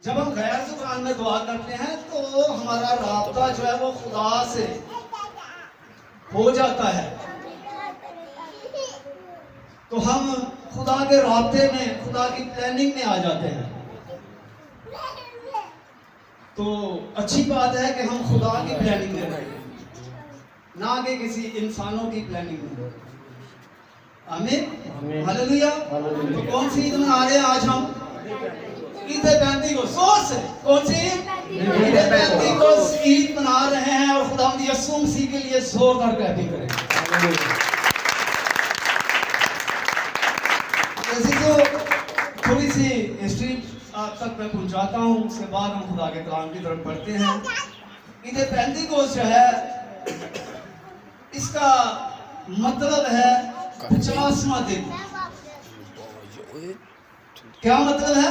जब हम गैर ज़ुबान में दुआ करते हैं तो हमारा राब्ता जो है वो खुदा से हो जाता है। तो हम खुदा के राब्ते में, खुदा की प्लानिंग में आ जाते हैं। तो अच्छी बात है कि हम खुदा की प्लानिंग में रहें, ना कि किसी इंसानों की प्लानिंग में। आमीन, हालेलुया। तो कौन सी ईद मना रहे हैं आज हम? ईद पेंतीकोस्त। कौन सी? ईद पेंतीकोस्त ईद मना रहे हैं और खुदावंद यीशु मसीह के लिए जोरदार क्लैपिंग करें। ऐसी तो थोड़ी सी हिस्ट्री आप तक मैं पहुंचाता हूँ, उसके बाद हम खुदा के कलाम की तरफ बढ़ते हैं। ईद पेंतीकोस्त जो है, इसका मतलब है 50वां दिन। क्या मतलब है?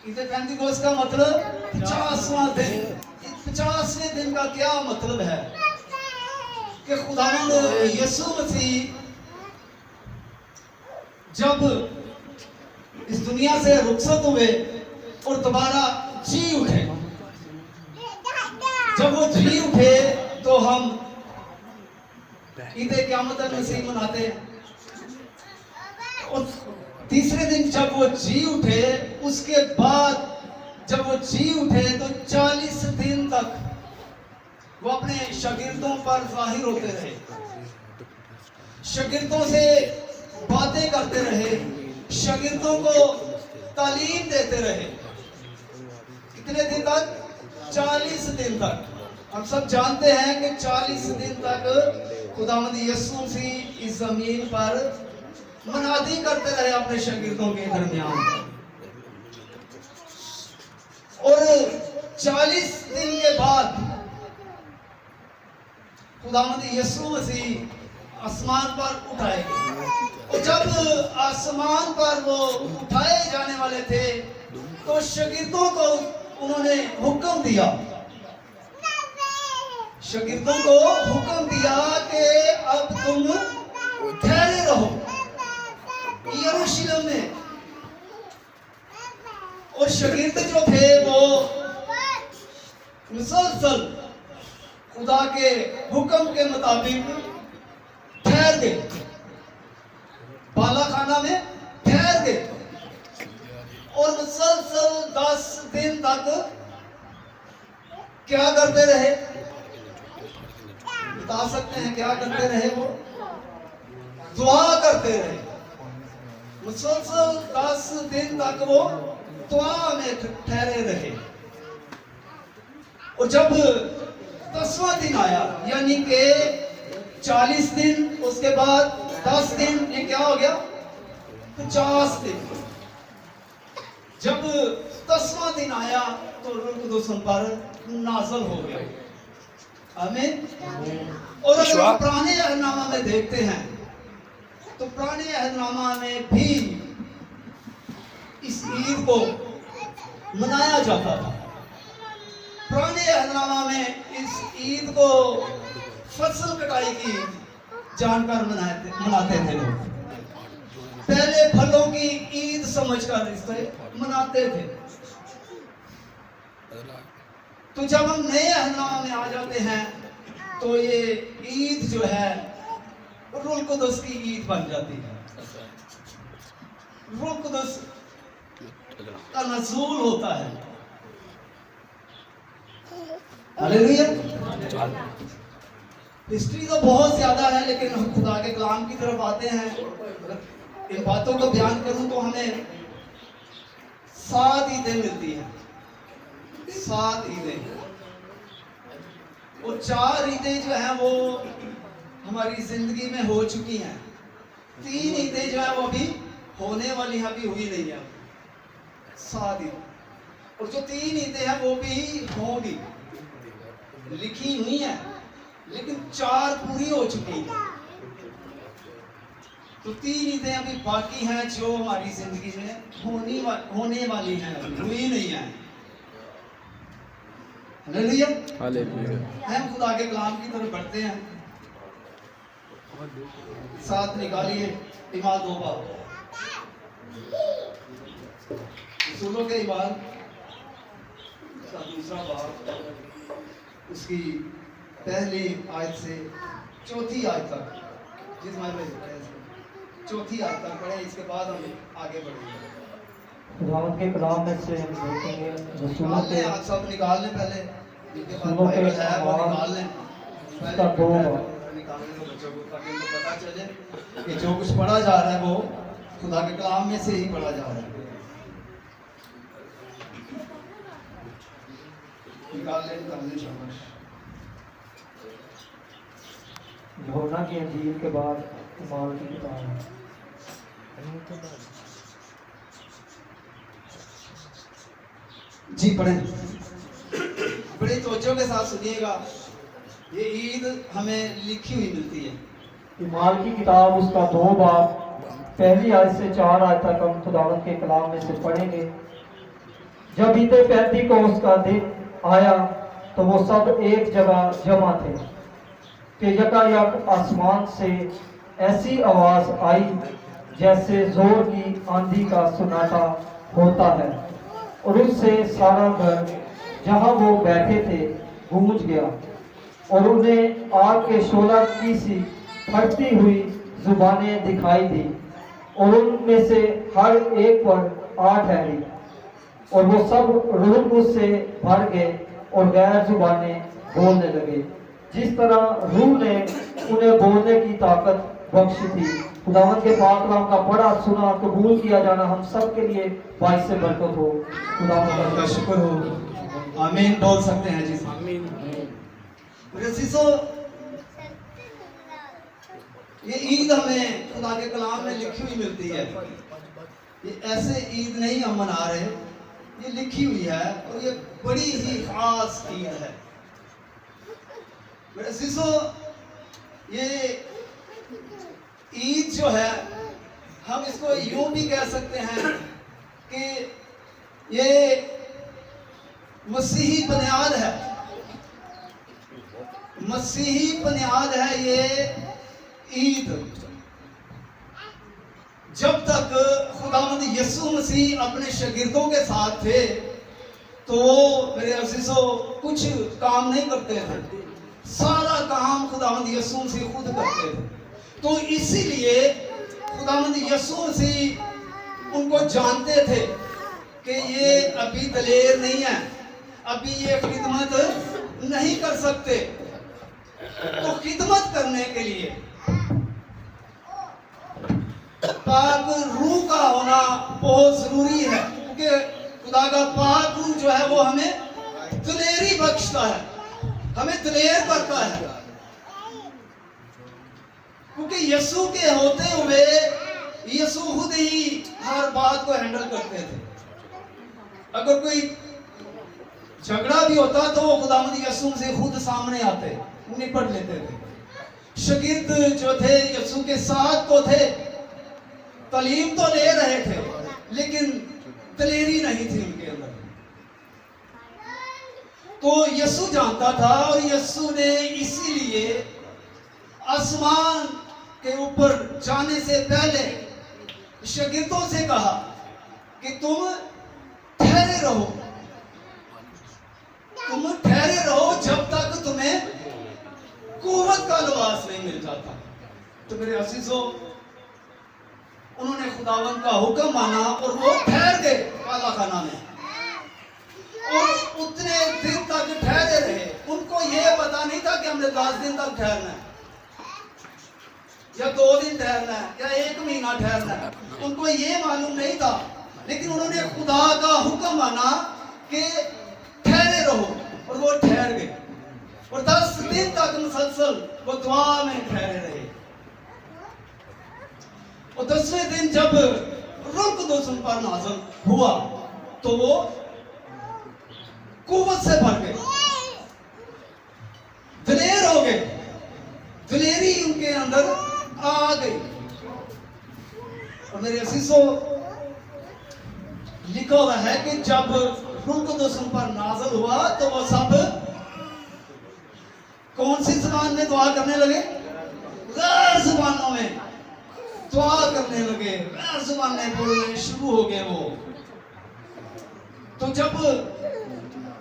ईद पेंतीकोस्त का मतलब 50वां दिन। 50वें दिन का क्या मतलब है कि खुदावंद यीशु मसीह जब इस दुनिया से रुखसत हुए और दोबारा जी उठे, जब वो जी उठे तो हम ईद क़यामत मसीह मनाते हैं। और तीसरे दिन जब वो जी उठे, उसके बाद जब वो जी उठे तो 40 दिन तक वो अपने शागिर्दों पर जाहिर होते रहे, शागिर्दों से बातें करते रहे, शागिर्दों को तालीम देते रहे। कितने दिन तक? 40 दिन तक। हम सब जानते हैं कि 40 दिन तक खुदावंद यीशु मसीह इस जमीन पर मुनादी करते रहे अपने शागिर्दों के दरमियान। और 40 दिन के बाद खुदावंद यीशु मसीह आसमान पर उठाए गए। और जब आसमान पर वो उठाए जाने वाले थे तो शागिर्दों को उन्होंने हुक्म दिया, शागिर्दों को हुक्म दिया कि अब तुम ठहरे रहो यरूशलेम में। और शागिर्द जो थे वो मुसलसल खुदा के हुक्म के मुताबिक ठहर गए, बाला खाना में ठहर गए। और मुसलसल 10 दिन तक क्या करते रहे? बता सकते हैं क्या करते रहे? वो दुआ करते रहे। मुसलसल 10 दिन तक वो दुआ में ठहरे रहे। और जब 10वां दिन आया, यानी कि 40 दिन, उसके बाद 10 दिन, ये क्या हो गया? 50 दिन। जब 10वां दिन आया तो रूह कुदूस पर नाज़िल हो गया। आमीन। और अगर हम पुराने अहदनामा में देखते हैं तो पुराने अहदनामा में भी इस ईद को मनाया जाता था। पुराने अहदनामा में इस ईद को फसल कटाई की जानकर मनाते थे लोग। पहले फलों की ईद समझकर इसे मनाते थे। तो जब हम नए अहदनामा में आ जाते हैं तो ये ईद जो है रूह कुदूस की ईद बन जाती है। रूह कुदूस का नज़ूल होता है। हालेलुया। हिस्ट्री तो बहुत ज्यादा है, लेकिन हम खुदा के कलाम की तरफ आते हैं। इन बातों को बयान करूं तो हमें 7 ईदें मिलती हैं, 7 ईदें। और 4 ईदें जो हैं वो हमारी जिंदगी में हो चुकी हैं। 3 ईदें जो है वो अभी होने वाली हैं, अभी हुई नहीं है। 7 ईद। और जो 3 ईदें हैं वो भी होंगी, लिखी हुई हैं, लेकिन 4 पूरी हो चुकी हैं। तो 3 ईदें अभी बाकी हैं जो हमारी जिंदगी में होने वाली हैं, हुई नहीं है। हालेलुया। हम खुदा के कलाम की तरफ बढ़ते हैं। साथ निकालिए इमाम 2 बाब रसूलों के ईमान का दूसरा बाब, उसकी पहली आयत से चौथी आयत तक, जिस में चौथी आयत तक पढ़े, इसके बाद हम आगे बढ़ेंगे। खुदावंद के कलाम में से हम देखेंगे रसूलों के आप सब निकाल लें पहले, जिनके पास रसूलों के बाइबल है वो अमाल निकाल लें उसका दो बाब। निकालने को बच्चों को, ताकि उनको पता चले कि जो कुछ पढ़ा जा रहा है वो खुदा के कलाम में से ही पढ़ा जा रहा है। निकाल लें शाबाश। यूहन्ना की अंजील के बाद अमाल की किताब है। जी पढ़ें, बड़ी तवज्जो के साथ सुनिएगा। ये ईद हमें लिखी हुई मिलती है। अमाल की किताब उसका 2 बाब, पहली आयत से 4 आयत तक हम खुदावंद के कलाम में से पढ़ेंगे। जब ईद पेंतीकोस्त का दिन आया तो वो सब एक जगह जमा थे कि यकायक आसमान से ऐसी आवाज आई जैसे जोर की आंधी का सुनाटा होता है, और उससे सारा घर जहां वो बैठे थे गूंज गया, और उन्हें आग के शोला की सी फटती हुई जुबानें दिखाई दी, और उनमें से हर एक पर आ ठहरी, और वो सब रूह से भर गए और गैर जुबानें बोलने लगे, जिस तरह रूह ने उन्हें बोलने की ताकत बख्शी थी। खुदावंद के पाक कलाम का बड़ा सुना कबूल किया जाना हम सब के लिए बाइस से बरकत हो। खुदावंद का शुक्र हो। आमीन बोल सकते हैं जी। आमीन। मेरे सीसो, ये ईद हमें खुदा के कलाम में लिखी हुई मिलती है। ये ऐसे ईद नहीं हम मना रहे, ये लिखी हुई है और ये बड़ी ही खास ईद है। मेरे सीसो, ये ईद जो है हम इसको यूं भी कह सकते हैं कि ये मसीही बुनियाद है, मसीही बुनियाद है ये ईद। जब तक खुदावंद यीशु मसीह अपने शागिर्दों के साथ थे तो वो मेरे अजीजों कुछ काम नहीं करते थे, सारा काम खुदावंद यीशु मसीह खुद करते थे। तो इसीलिए खुदावंद यीशु मसीह उनको जानते थे कि ये अभी दलेर नहीं है, अभी ये खिदमत नहीं कर सकते। तो खिदमत करने के लिए पाक रूह का होना बहुत जरूरी है, क्योंकि खुदा का पाक रूह जो है वो हमें दलेरी बख्शता है, हमें दलेर करता है। क्योंकि यीशु के होते हुए यीशु खुद ही हर बात को हैंडल करते थे। अगर कोई झगड़ा भी होता तो वो खुदावंद यीशु से खुद सामने आते, निपट लेते थे। शागिर्द जो थे यीशु के साथ तो थे, तालीम तो ले रहे थे, लेकिन दलेरी नहीं थी उनके अंदर। तो यीशु जानता था और यीशु ने इसीलिए आसमान के ऊपर जाने से पहले शागिर्दों से कहा कि तुम ठहरे रहो, तुम ठहरे रहो जब तक तुम्हें कुव्वत का लिबास नहीं मिल जाता। तो मेरे अजीजों, उन्होंने खुदावंद का हुक्म माना और वो ठहर गए काला खाना में, और उतने दिन तक ठहरे रहे। उनको ये पता नहीं था कि हमने 10 दिन तक ठहरना है या 2 दिन ठहरना है या 1 महीना ठहरना है, उनको ये मालूम नहीं था। लेकिन उन्होंने खुदा का हुक्म माना कि ठहरे रहो, और वो ठहर गए और 10 दिन तक मुसलसल वो दुआ में ठहरे रहे। और 10वें दिन जब रूह कुद्दूस उन पर नाज़िल हुआ तो वो कुव्वत से भर गए, दलेर हो गए, दलेरी उनके अंदर आ गई। और मेरे अजीजों, लिखा हुआ है कि जब रूह कुद्दूस उन पर नाज़िल हुआ तो वो सब कौन सी ज़बान में दुआ करने लगे? गैर ज़बानों में दुआ करने लगे, गैर ज़बानें बोलने शुरू हो गए वो। जब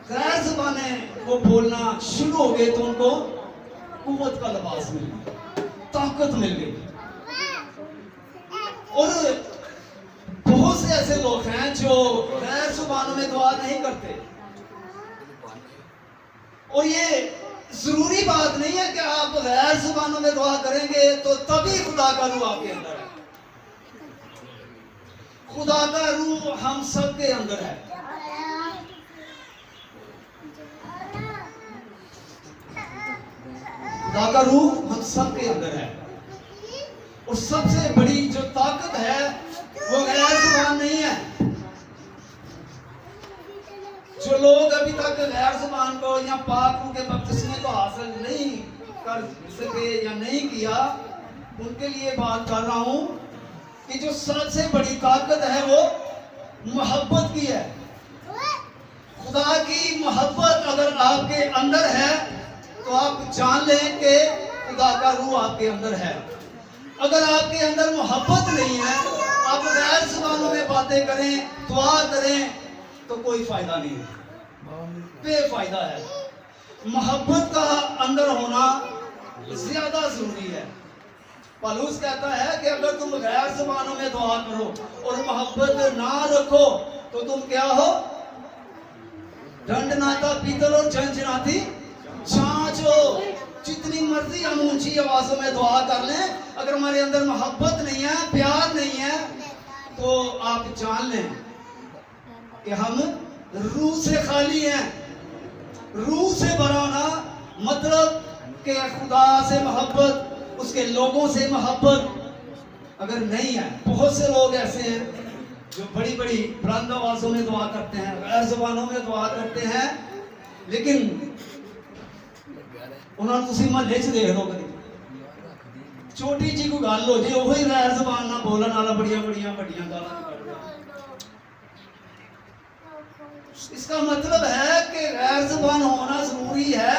गैर ज़बाने वो बोलना शुरू हो गए तो उनको कुव्वत का लिबास मिल गया, ताकत मिल गई। और बहुत से ऐसे लोग हैं जो गैर ज़ुबानों में दुआ नहीं करते। और ये जरूरी बात नहीं है कि आप गैर ज़ुबानों में दुआ करेंगे तो तभी खुदा का रूह आपके अंदर है। खुदा का रूह हम सब के अंदर है। खुदा का रूह हम सब के अंदर है। और सबसे बड़ी जो ताकत है वो गैर ज़ुबान नहीं है। जो लोग अभी तक गैर ज़ुबान को या पाक रूह के बपतिस्मे को हासिल नहीं कर सके या नहीं किया, उनके लिए बात कर रहा हूं कि जो सबसे बड़ी ताकत है वो मोहब्बत की है। खुदा की मोहब्बत अगर आपके अंदर है तो आप जान लें कि खुदा का रूह आपके अंदर है। अगर आपके अंदर मोहब्बत नहीं है, आप गैर ज़ुबानों में बातें करें, दुआ करें, तो कोई फायदा नहीं है, बेफायदा है। मोहब्बत का अंदर होना ज्यादा जरूरी है। पौलुस कहता है कि अगर तुम गैर ज़ुबानों में दुआ करो और मोहब्बत ना रखो तो तुम क्या हो? दंडनाता पीतल और झंझनाती छाछ हो। जितनी मर्जी हम ऊंची आवाजों में दुआ कर लें, अगर हमारे अंदर मोहब्बत नहीं है, प्यार नहीं है, तो आप जान लें कि हम रूह से खाली हैं। रूह से भरा होना मतलब कि खुदा से मोहब्बत, उसके लोगों से मोहब्बत अगर नहीं है। बहुत से लोग ऐसे हैं जो बड़ी बड़ी बुलंद आवाजों में दुआ करते हैं, गैर ज़ुबानों में दुआ करते हैं, लेकिन उन्होंने तुसी महल्ले च देख लो, कभी छोटी जी कोई गल हो जाए वही गैर ज़ुबान ना बोलन वाला बड़िया बड़िया बड़िया गालां कढदा। इसका मतलब है कि गैर ज़ुबान होना जरूरी है,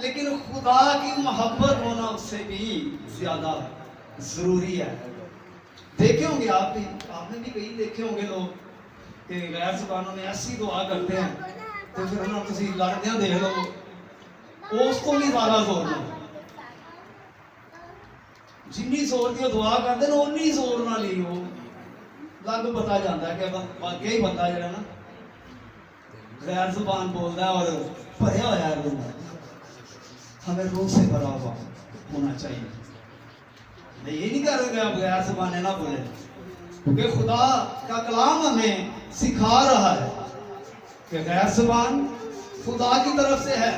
लेकिन खुदा की मोहब्बत होना उससे भी ज्यादा जरूरी है। देखे होंगे आप भी, आपने भी कई देखे होंगे लोग कि गैर ज़ुबानों में ऐसी दुआ करते हैं तो फिर उन्होंने तुसी लड़दे देख लो, उसको भी ज्यादा जोर ना, जिन्नी जोर की दुआ करते हैं उन्नी जोर ना ली हो लग पता जाता है कि वाकई बंदा जरा ना गैर ज़ुबान बोलता है और भरया होया है बंदा। हमें रूह से भरा हुआ होना चाहिए। मैं ये नहीं कह रहा कि आप गैर ज़ुबानें ना बोले, क्योंकि खुदा का कलाम हमें सिखा रहा है कि गैर ज़ुबान खुदा की तरफ से है।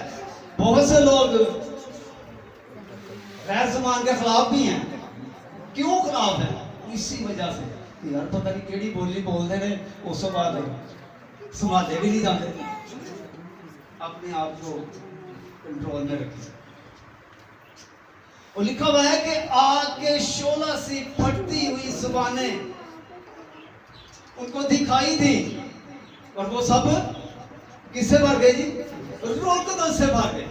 बहुत से लोग गैर ज़ुबान के खिलाफ भी हैं। क्यों खिलाफ है? इसी वजह से कि यार पता नहीं केड़ी बोली बोलते हैं, उस बाद संभाले भी नहीं जाते। अपने आप को कंट्रोल में रखिए। और लिखा हुआ है कि आग के शोला से फटती हुई ज़ुबानें उनको दिखाई थी और वो सब किससे भर गए जी? रोकदों से भर गए।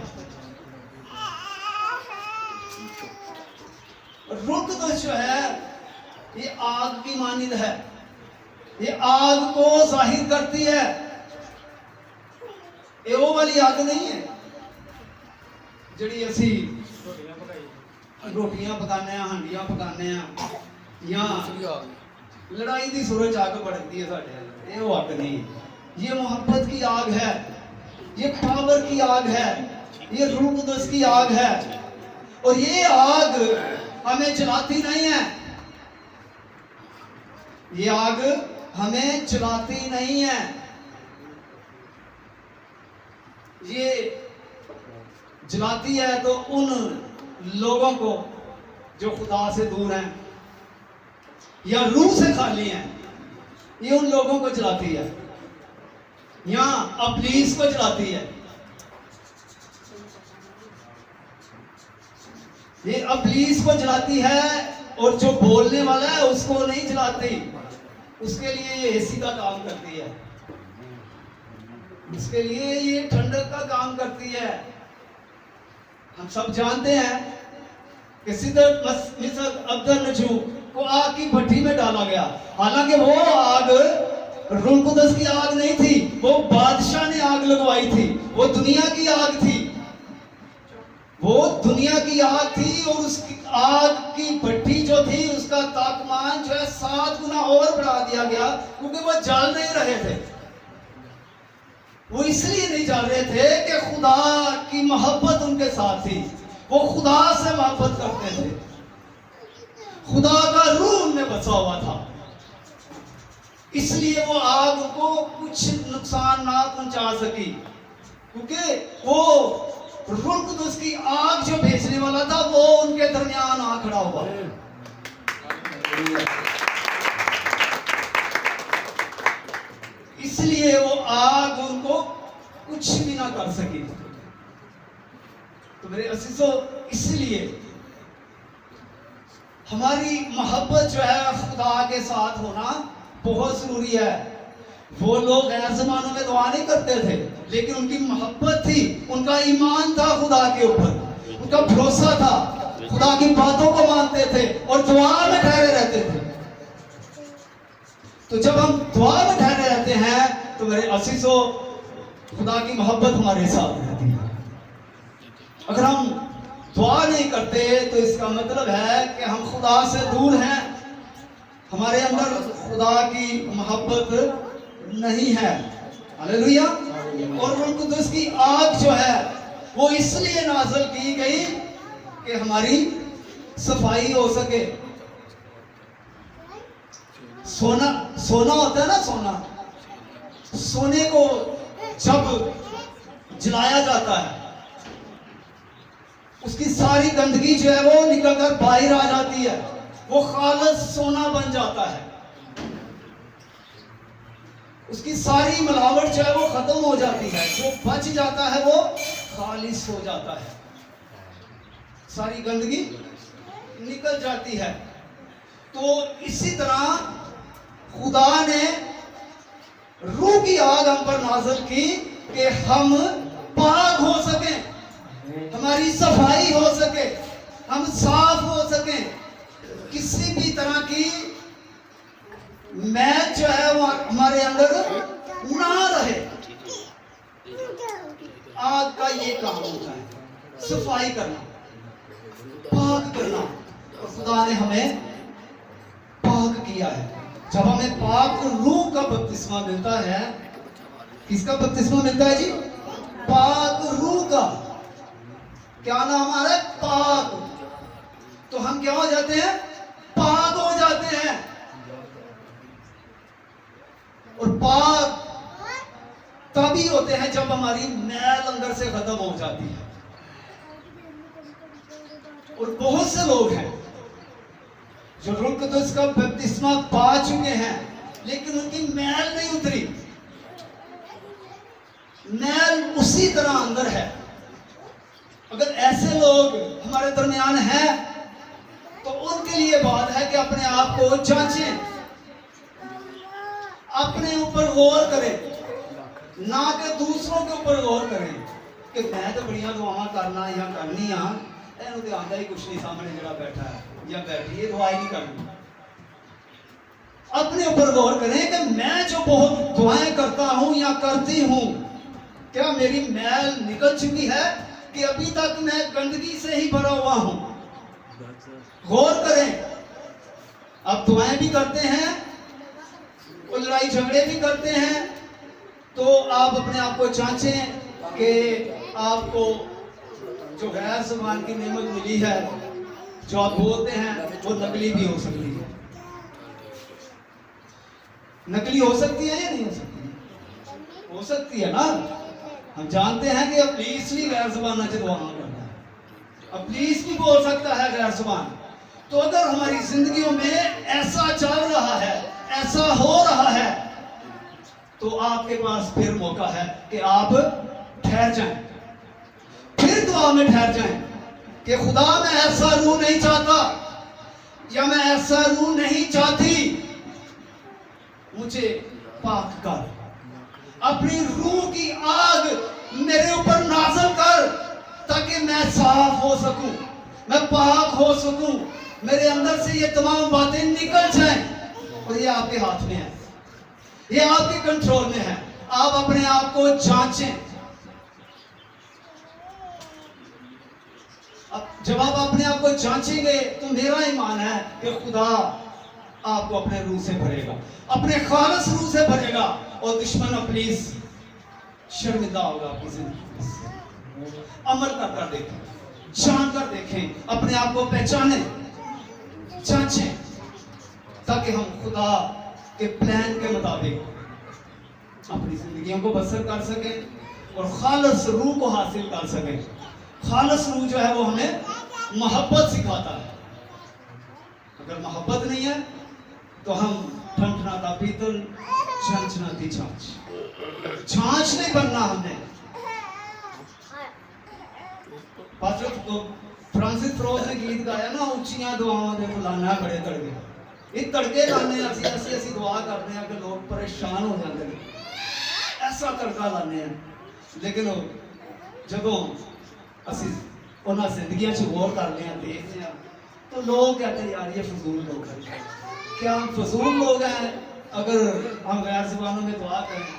रोकदों जो है ये आग की मानिंद है, ये आग को जाहिर करती है। ये वो वाली आग नहीं है जिहड़ी असी रोटियां पकाने, हांडियां पकाने या लड़ाई की सूरज आग भड़कती है साढ़े, ये वो आग नहीं है। ये मोहब्बत की आग है, ये पावर की आग है, ये रूह कुदस की आग है। और ये आग हमें जलाती नहीं है, ये आग हमें जलाती नहीं है। ये जलाती है तो उन लोगों को जो खुदा से दूर हैं या रूह से खाली हैं, ये उन लोगों को जलाती है या इब्लीस को जलाती है। ये इब्लीस को जलाती है और जो बोलने वाला है उसको नहीं जलाती। उसके लिए ये एसी का काम करती है, इसके लिए ये ठंडक का काम करती है। हम सब जानते हैं कि सिदरत मिस्र अब्दुल नजूम को आग की भट्टी में डाला गया, हालांकि वो आग रूह कुदस की आग नहीं थी, वो बादशाह ने आग लगवाई थी, वो दुनिया की आग थी, वो दुनिया की आग थी। और उसकी आग की भट्टी जो थी उसका तापमान जो है 7 गुना और बढ़ा दिया गया, क्योंकि वो जल नहीं रहे थे। वो इसलिए नहीं जल रहे थे कि खुदा की मोहब्बत उनके साथ थी, वो खुदा से मोहब्बत करते थे, खुदा का रूह उनमें बसा हुआ था, इसलिए वो आग को कुछ नुकसान ना पहुंचा सकी, क्योंकि वो रूह कुदस की आग जो भेजने वाला था वो उनके दरमियान आ खड़ा हुआ। इसलिए वो आग उनको कुछ भी ना कर सकी। तो मेरे अजीजों, इसलिए हमारी मोहब्बत जो है खुदा के साथ होना बहुत जरूरी है। वो लोग गैर ज़मानों में दुआ नहीं करते थे, लेकिन उनकी मोहब्बत थी, उनका ईमान था खुदा के ऊपर, उनका भरोसा था, खुदा की बातों को मानते थे और दुआ में ठहरे रहते थे। तो जब हम दुआ में ठहरे रहते हैं तो मेरे अजीजों, खुदा की मोहब्बत हमारे साथ रहती है। अगर हम दुआ नहीं करते तो इसका मतलब है कि हम खुदा से दूर हैं, हमारे अंदर खुदा की मोहब्बत नहीं है। हालेलुया। और रूह कुदस की आग जो है वो इसलिए नाज़िल की गई कि हमारी सफाई हो सके। सोना होता है ना, सोने को जब जलाया जाता है उसकी सारी गंदगी जो है वो निकलकर बाहर आ जाती है, वो खालिस सोना बन जाता है, उसकी सारी मिलावट जो है वो खत्म हो जाती है, जो बच जाता है वो खालिस हो जाता है, सारी गंदगी निकल जाती है। तो इसी तरह खुदा ने रूह की आग हम पर नाज़िल की कि हम पाक हो सकें, हमारी सफाई हो सके, हम साफ हो सके, किसी भी तरह की मैल जो है वो हमारे अंदर ना रहे। आग का ये काम होता है, सफाई करना, पाक करना। और खुदा ने हमें पाक किया है। जब हमें पाक रूह का बपतिस्मा मिलता है, किसका बपतिस्मा मिलता है जी? पाक रूह का। क्या नाम आ रहा है? पाक। तो हम क्या हो जाते हैं? पाक हो जाते हैं। और पाक तभी होते हैं जब हमारी मैल अंदर से खत्म हो जाती है। और बहुत से लोग हैं जो रूह कुदस का बपतिस्मा पा चुके हैं, लेकिन उनकी मैल नहीं उतरी, मैल उसी तरह अंदर है। अगर ऐसे लोग हमारे दरमियान हैं तो उनके लिए बात है कि अपने आप को जांचें, अपने ऊपर गौर करें, ना कि दूसरों के ऊपर गौर करें कि मैं तो बड़िया दुआवां करना या करनी हाँ, ਇਹਨੂੰ ਤੇ ਆਂਦਾ ਹੀ ਕੁਛ नहीं, सामने ਜਿਹੜਾ बैठा है या बैठी है दुआ ही नहीं करनी। अपने ऊपर गौर करें कि मैं जो बहुत दुआएं करता हूं या करती हूं, क्या मेरी मैल निकल चुकी है कि अभी तक मैं गंदगी से ही भरा हुआ हूं? गौर करें। आप दुआएं भी करते हैं और लड़ाई झगड़े भी करते हैं, तो आप अपने आप को जांचें कि आपको जो गैर ज़बान की नेमत मिली है, जो आप बोलते हैं, वो नकली भी हो सकती है। नकली हो सकती है या नहीं हो सकती? हो सकती है ना। हम जानते हैं कि अब्लीस भी गैर ज़बान से दुआ करता है, अब्लीस भी बोल सकता है गैर ज़बान। तो अगर हमारी जिंदगियों में ऐसा चल रहा है, ऐसा हो रहा है, तो आपके पास फिर मौका है कि आप ठहर जाएं, फिर दुआ में ठहर जाएं कि खुदा मैं ऐसा रूह नहीं चाहता या मैं ऐसा रूह नहीं चाहती, मुझे पाक कर, अपनी रूह की आग मेरे ऊपर नाज़िल कर, ताकि मैं साफ हो सकूं, मैं पाक हो सकूं, मेरे अंदर से ये तमाम बातें निकल जाएं। और ये आपके हाथ में है। ये आपके कंट्रोल में है। आप अपने आप को जांचें। अब जब आप अपने आप को जांचेंगे तो मेरा ईमान है कि खुदा आपको अपने रूह से भरेगा, अपने खालिस रूह से भरेगा, और दुश्मन प्लीज शर्मिंदा होगा आपकी जिंदगी से। अमल कर देखें, जान कर देखें, अपने आप को पहचानें, जांचें, ताकि हम खुदा के प्लान के मुताबिक अपनी जिंदगियों को बसर कर सकें और खालिस रूह को हासिल कर सकें। खालिस रूह जो है वो हमें मोहब्बत सिखाता है। अगर मोहब्बत नहीं है तो हम ठंठनाता पीतल, छंछनाती छाछ। छाछ नहीं बनना हमने। फ्रांसिस फ्रोज ने गीत गाया ना, ऊंचियां दुआओं दे फुलाना बड़े तड़के। ये तड़के लाने ऐसी दुआ करते हैं कि लोग परेशान हो जाते हैं, ऐसा तड़का लाने हैं। लेकिन जब ਅਸੀਂ ਉਹਨਾਂ ਜ਼ਿੰਦਗੀਆਂ 'ਚ गौर करते हैं, देखते हैं, तो लोग कहते हैं यार ये फजूल लोग हैं। क्या हम फजूल लोग हैं अगर हम गैर जुबानों में दुआ करें?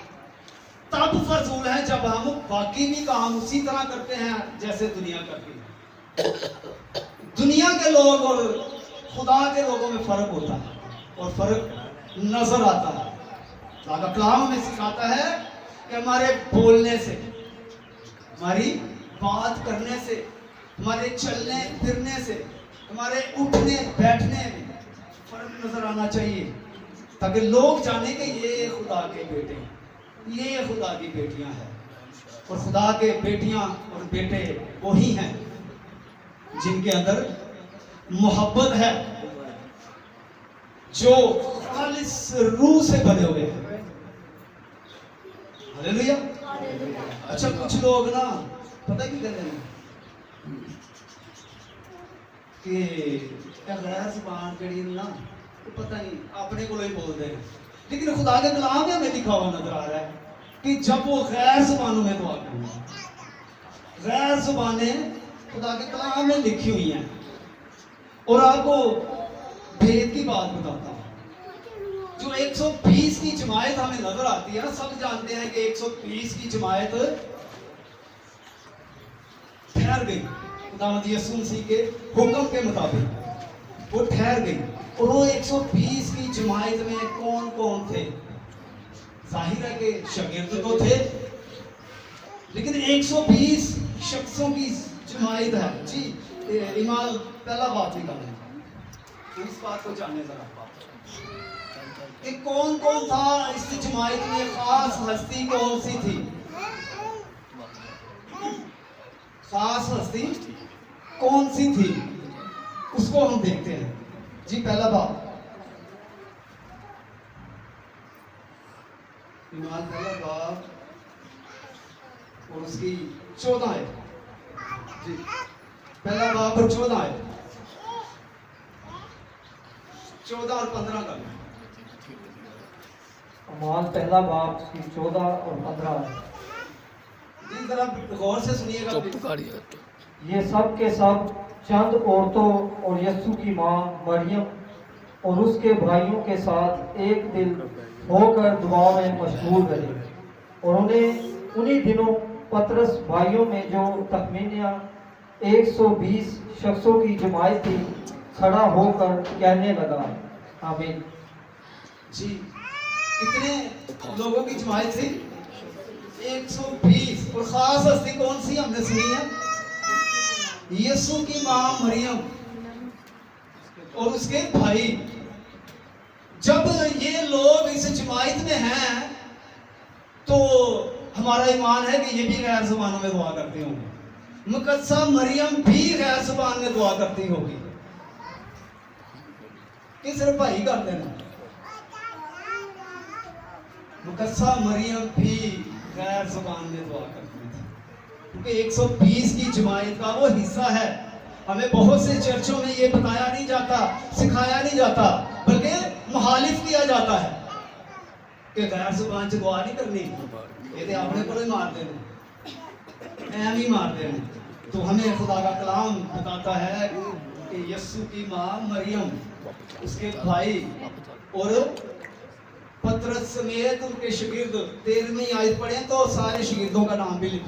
तब फजूल है जब हम बाकी भी काम उसी तरह करते हैं जैसे दुनिया करती है। दुनिया के लोग और खुदा के लोगों में फर्क होता है और फर्क नजर आता है। खुदा कलाम में सिखाता है कि हमारे बोलने से, हमारी बात करने से, हमारे चलने फिरने से, हमारे उठने बैठने में फर्क नजर आना चाहिए, ताकि लोग जाने कि ये खुदा के बेटे हैं, ये खुदा की बेटियां हैं। और खुदा के बेटियां और बेटे वही हैं जिनके अंदर मोहब्बत है, जो खालिस रूह से बने हुए हैं। हालेलुया। अच्छा, कुछ लोग ना पता की कहते हैं कि गैर जुबान जड़ी ना तो पता नहीं अपने को ही बोलते हैं, लेकिन खुदा के कलाम में हमें लिखा हुआ नजर आ रहा है कि जब वो गैर जुबानों में दुआ करेंगे, गैर जुबानें खुदा के कलाम में लिखी हुई हैं। और आपको भेद की बात बताता हूँ, जो 120 की जमायत हमें नजर आती है ना, सब जानते हैं कि 120 की जमायत ठहर गई खुदावंद यीशु मसीह के हुक्म के मुताबिक, वो ठहर गई। और वो 120 की जमायत में कौन कौन थे? जाहिर है कि शागिर्द तो थे, लेकिन 120 शख्सों की जमायत है जी। ईमान पहला बात निकालें, इस बात को जानने जरा कि कौन कौन था इस जमायत में, खास हस्ती कौन सी थी? खास हस्ती कौन सी थी उसको हम देखते हैं जी। पहला बात, ईमान पहला बात और उसकी 14 है जी। पहला बाप और 14 है, 14 और 15 का अमाल पहला बाप उसकी 14 और 15 है। जी जरा गौर से सुनिएगा। ये सब के सब चंद औरतों और यस्सु की माँ मरियम और उसके भाइयों के साथ एक दिल होकर दुआ में मशगूल रहे। और उन्हें उन्हीं दिनों पतरस भाइयों में जो तखमीनिया 120 शख्सों की जमायत थी खड़ा होकर कहने लगा, आमीन। जी कितने लोगों की जमायत थी? 120। और खास हस्ती कौन सी हमने सुनी है? यीशु की मां मरियम और उसके भाई। जब ये लोग इस जमायत में हैं तो हमारा ईमान है कि ये भी गैर जुबानों में दुआ करते होंगे। मुकद्दसा मरियम भी गैर जुबान में दुआ करती होगी कि सिर्फ भाई करते हैं? मुकद्दसा मरियम भी गैर जुबान में दुआ करती थी, क्योंकि 120 की जमायत का वो हिस्सा है। हमें बहुत से चर्चों में ये बताया नहीं जाता, सिखाया नहीं जाता, बल्कि मुखालिफ किया जाता है कि गैर जुबान से दुआ नहीं करनी, ये तो अपने को ही मारते हैं, ऐम ही मारते हैं। तो हमें खुदा का कलाम बताता है कि यीशु की माँ मरियम, उसके भाई और पतरस समेत उनके शागिर्द 13वीं आयत पढ़े तो सारे शागिर्दों का नाम भी लिखा